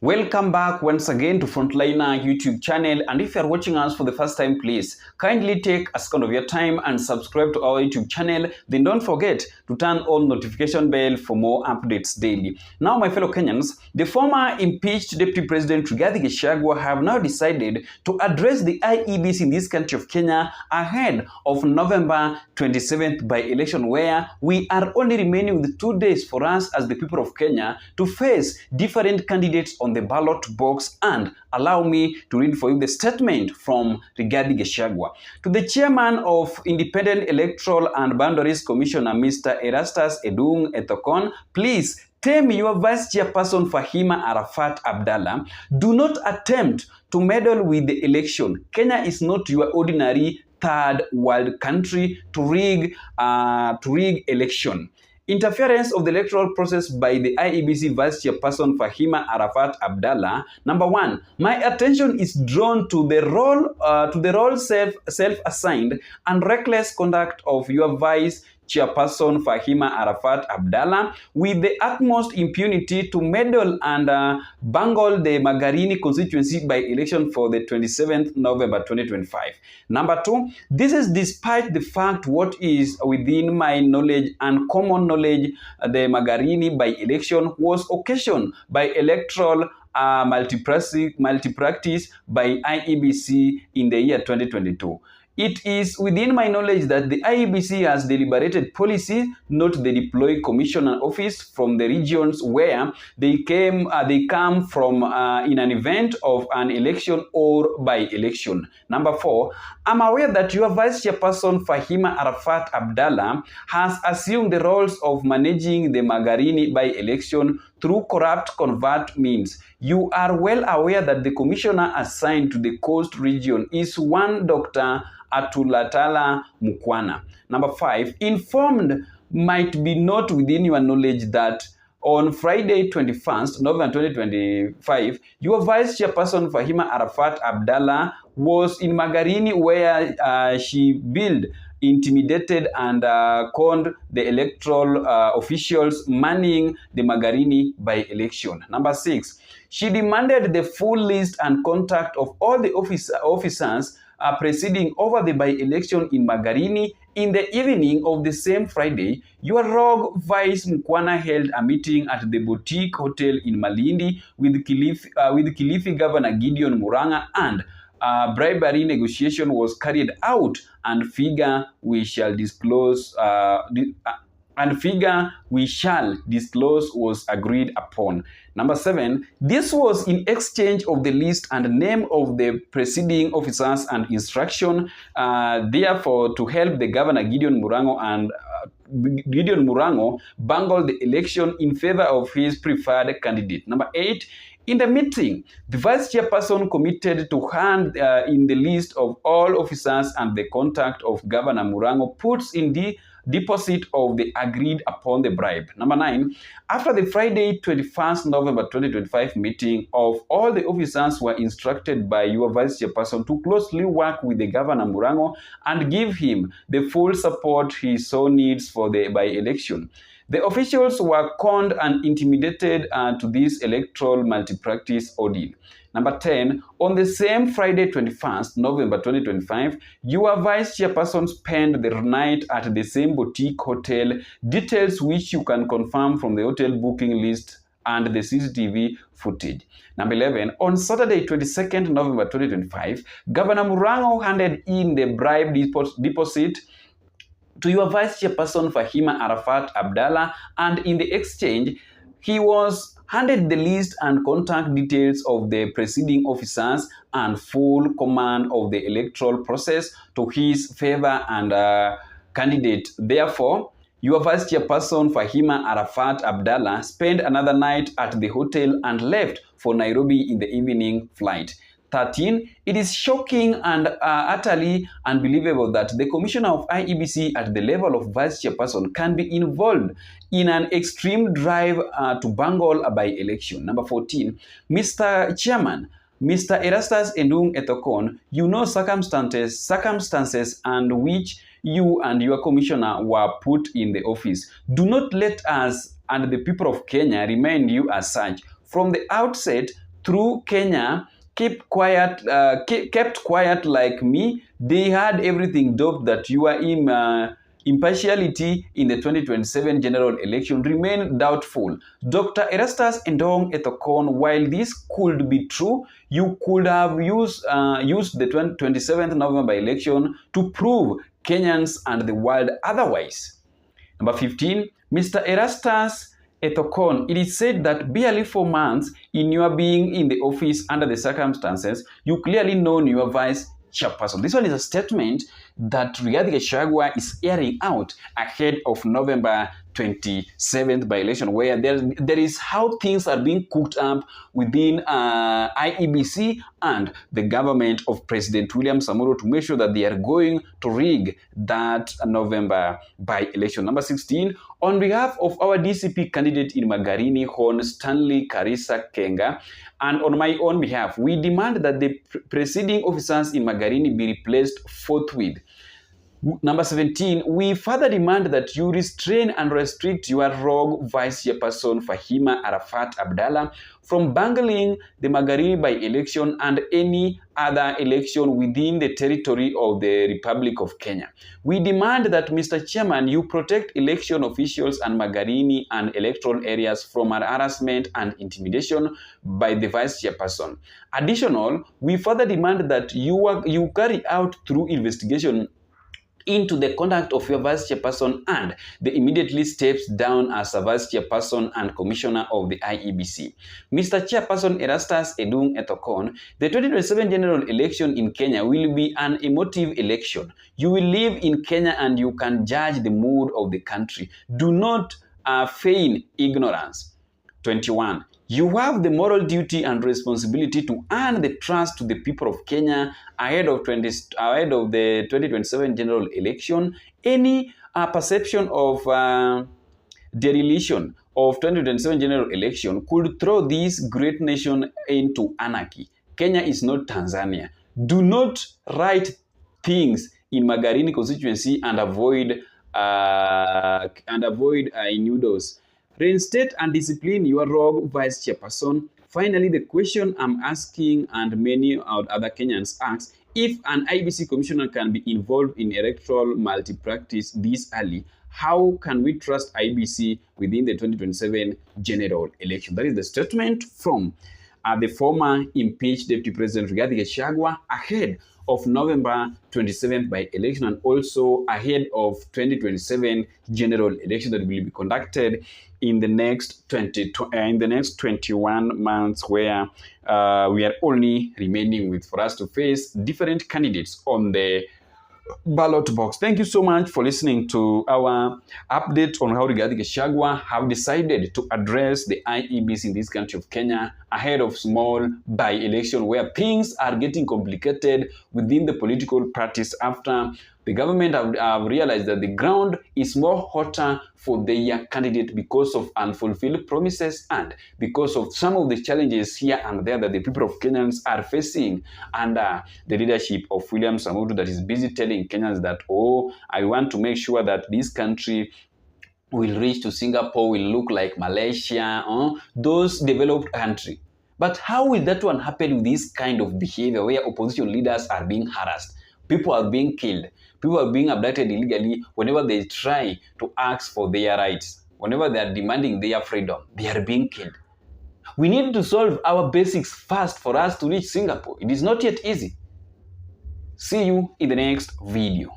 Welcome back once again to Frontliner YouTube channel, and if you are watching us for the first time, please kindly take a second of your time and subscribe to our YouTube channel. Then don't forget to turn on notification bell for more updates daily. Now, my fellow Kenyans, the former impeached Deputy President Rigathi Gachagua have now decided to address the IEBC in this country of Kenya ahead of November 27th by-election, where we are only remaining with 2 days for us as the people of Kenya to face different candidates on the ballot box. And allow me to read for you the statement from Rigathi Gachagua. To the chairman of Independent Electoral and Boundaries Commissioner, Mr. Erastus Edung Ethokon, please tame your Vice Chairperson Fahima Arafat Abdallah. Do not attempt to meddle with the election. Kenya is not your ordinary third world country to rig election. Interference of the electoral process by the IEBC Vice Chairperson Fahima Arafat Abdallah. Number one, my attention is drawn to the role self-assigned and reckless conduct of your Vice Chairperson Fahima Arafat Abdallah with the utmost impunity to meddle and bungle the Magarini constituency by election for the 27th November 2025. Number two, this is despite the fact what is within my knowledge and common knowledge, the Magarini by election was occasioned by electoral multi-practice by IEBC in the year 2022. It is within my knowledge that the IEBC has deliberated policy not to deploy commissioner office from the regions where they come from in an event of an election or by election. Number four, I'm aware that your Vice Chairperson Fahima Arafat Abdallah has assumed the roles of managing the Magarini by election through corrupt covert means. You are well aware that the commissioner assigned to the coast region is one Dr. Atulatala Mukwana. Number five, informed might be not within your knowledge that on Friday 21st November 2025, your Vice Chairperson Fahima Arafat Abdallah was in Magarini where she billed, intimidated and conned the electoral officials manning the Magarini by-election. Number six, she demanded the full list and contact of all the officers proceeding over the by-election in Magarini. In the evening of the same Friday, your rogue Vice Mukwana held a meeting at the Boutique Hotel in Malindi with Kilifi Governor Gideon Muranga, and bribery negotiation was carried out, and figure we shall disclose was agreed upon. Number seven, this was in exchange of the list and name of the preceding officers and instruction, therefore to help the Governor Gideon Murango bungle the election in favor of his preferred candidate. Number eight, in the meeting, the Vice Chairperson committed to hand in the list of all officers and the contact of Governor Murango puts in the deposit of the agreed upon the bribe. Number nine, after the Friday 21st November 2025 meeting, of all the officers were instructed by your Vice Chairperson to closely work with the Governor Murango and give him the full support he so needs for the by-election. The officials were conned and intimidated to this electoral multi-practice ordeal. Number 10, on the same Friday 21st November 2025, your Vice Chairperson spent the night at the same boutique hotel, details which you can confirm from the hotel booking list and the CCTV footage. Number 11, on Saturday 22nd November 2025, Governor Murango handed in the bribe deposit to your Vice Chairperson Fahima Arafat Abdallah, and in the exchange, he was handed the list and contact details of the preceding officers and full command of the electoral process to his favor and candidate. Therefore, your Vice Chairperson Fahima Arafat Abdallah spent another night at the hotel and left for Nairobi in the evening flight. 13, it is shocking and utterly unbelievable that the Commissioner of IEBC at the level of Vice Chairperson can be involved in an extreme drive to bungle a by-election. Number 14, Mr. Chairman, Mr. Erastus Edung Ethokon, you know circumstances under which you and your commissioner were put in the office. Do not let us and the people of Kenya remind you as such. From the outset, through Kenya kept quiet like me. They had everything doped that your impartiality in the 2027 general election remain doubtful. Dr. Erastus Endong Ethokon, while this could be true, you could have used the 27th November election to prove Kenyans and the world otherwise. Number 15, Mr. Erastus Ethokon, it is said that barely 4 months in your being in the office under the circumstances, you clearly know your vice chairperson. This one is a statement that Rigathi Gachagua is airing out ahead of November 27th by election, where there is how things are being cooked up within IEBC and the government of President William Samoei to make sure that they are going to rig that November by election. Number 16, on behalf of our DCP candidate in Magarini, Hon Stanley Karisa Kenga, and on my own behalf, we demand that the preceding officers in Magarini be replaced forthwith. Number 17, we further demand that you restrain and restrict your rogue Vice Chairperson Fahima Arafat Abdallah from bungling the Magarini by-election and any other election within the territory of the Republic of Kenya. We demand that, Mr. Chairman, you protect election officials and Magarini and electoral areas from harassment and intimidation by the Vice Chairperson. Additional, we further demand that you carry out through investigation into the conduct of your Vice Chairperson and the immediately steps down as a Vice Chairperson and Commissioner of the IEBC. Mr. Chairperson Erastus Edung Ethokon, the 2027 general election in Kenya will be an emotive election. You will live in Kenya and you can judge the mood of the country. Do not feign ignorance. 21. You have the moral duty and responsibility to earn the trust of the people of Kenya ahead of the 2027 general election. Any perception of dereliction of 2027 general election could throw this great nation into anarchy. Kenya is not Tanzania. Do not write things in Magarini constituency and avoid innuendos. Reinstate and discipline your rogue Vice Chairperson. Finally, the question I'm asking and many other Kenyans ask, if an IEBC commissioner can be involved in electoral malpractice this early, how can we trust IEBC within the 2027 general election? That is the statement from the former impeached Deputy President Rigathi Gachagua ahead of November 27th by election and also ahead of 2027 general election that will be conducted in the next 21 months, where we are only remaining for us to face different candidates on the ballot box. Thank you so much for listening to our update on how Rigathi Gachagua have decided to address the IEBC in this country of Kenya ahead of small by-election, where things are getting complicated within the political parties after the government have realized that the ground is more hotter for their candidate because of unfulfilled promises and because of some of the challenges here and there that the people of Kenyans are facing under the leadership of William Samoei, that is busy telling Kenyans that, oh, I want to make sure that this country will reach to Singapore, will look like Malaysia, those developed countries. But how will that one happen with this kind of behavior where opposition leaders are being harassed? People are being killed. People are being abducted illegally whenever they try to ask for their rights. Whenever they are demanding their freedom, they are being killed. We need to solve our basics first for us to reach Singapore. It is not yet easy. See you in the next video.